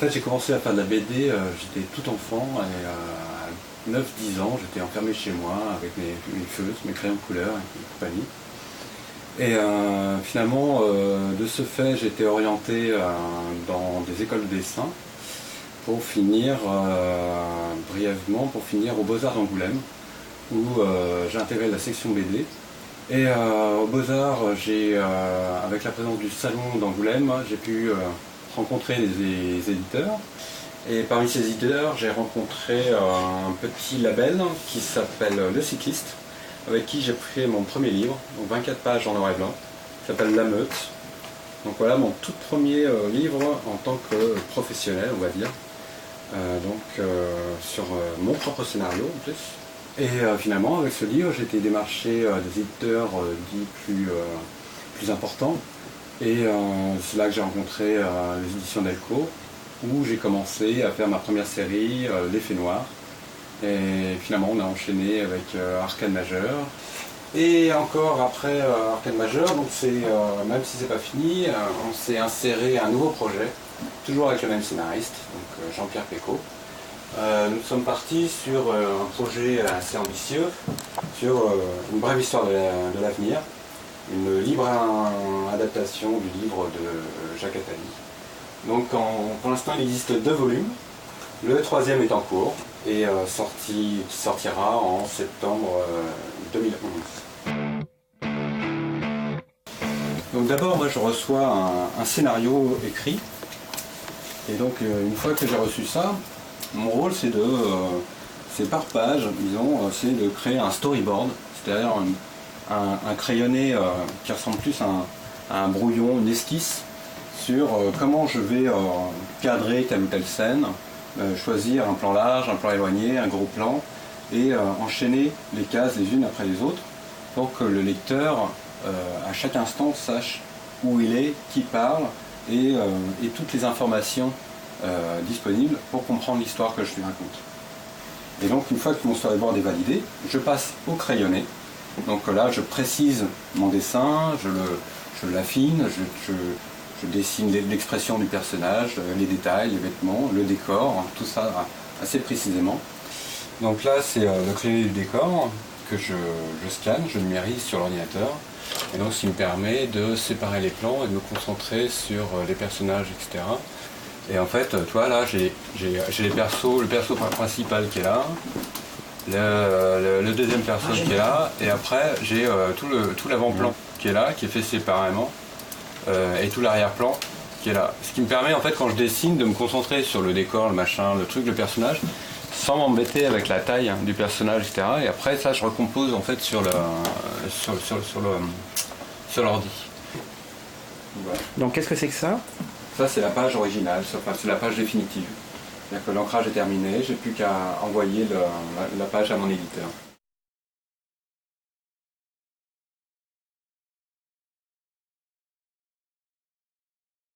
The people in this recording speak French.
fait, j'ai commencé à faire de la BD, j'étais tout enfant, et à 9-10 ans, j'étais enfermé chez moi avec mes feutres, mes crayons de couleur et compagnie. Et finalement, de ce fait, j'ai été orienté dans des écoles de dessin pour finir, brièvement, aux Beaux-Arts d'Angoulême, où j'ai intégré la section BD. Et aux Beaux-Arts, avec la présence du salon d'Angoulême, j'ai pu rencontrer des éditeurs. Et parmi ces éditeurs, j'ai rencontré un petit label qui s'appelle Le Cycliste, avec qui j'ai pris mon premier livre, donc 24 pages en noir et blanc, qui s'appelle La Meute. Donc voilà mon tout premier livre en tant que professionnel, on va dire, sur mon propre scénario en plus. Et finalement, avec ce livre, j'ai été démarché des éditeurs dits plus importants. Et c'est là que j'ai rencontré les éditions Delcourt, où j'ai commencé à faire ma première série, L'Effet Noir. Et finalement, on a enchaîné avec Arcade Majeur. Et encore après Arcade Majeur, donc même si c'est pas fini, on s'est inséré à un nouveau projet, toujours avec le même scénariste, donc Jean-Pierre Pécaud. Nous sommes partis sur un projet assez ambitieux, sur une brève histoire de l'avenir, une libre adaptation du livre de Jacques Attali. Donc pour l'instant il existe 2 volumes, le 3e est en cours et qui sortira en septembre 2011. Donc d'abord moi je reçois un scénario écrit, et donc une fois que j'ai reçu ça, mon rôle c'est par page, disons, c'est de créer un storyboard, c'est-à-dire un crayonné qui ressemble plus à un brouillon, une esquisse, sur comment je vais cadrer telle ou telle scène, choisir un plan large, un plan éloigné, un gros plan, et enchaîner les cases les unes après les autres, pour que le lecteur, à chaque instant, sache où il est, qui parle, et toutes les informations disponibles pour comprendre l'histoire que je lui raconte. Et donc une fois que mon storyboard est validé, je passe au crayonné. Donc là je précise mon dessin, je l'affine, je dessine l'expression du personnage, les détails, les vêtements, le décor, tout ça assez précisément. Donc là c'est le crayonné du décor que je scanne, je numérise sur l'ordinateur, et donc ce qui me permet de séparer les plans et de me concentrer sur les personnages, etc. Et en fait, tu vois, là, j'ai le perso principal qui est là, le deuxième perso qui est là, et après, j'ai tout l'avant-plan qui est là, qui est fait séparément, et tout l'arrière-plan qui est là. Ce qui me permet, en fait, quand je dessine, de me concentrer sur le décor, le machin, le truc, le personnage, sans m'embêter avec la taille du personnage, etc. Et après, ça, je recompose, en fait, sur l'ordi. Voilà. Donc, qu'est-ce que c'est que ça ? Ça, c'est la page originale, c'est la page définitive. C'est-à-dire que l'ancrage est terminé, j'ai plus qu'à envoyer la page à mon éditeur.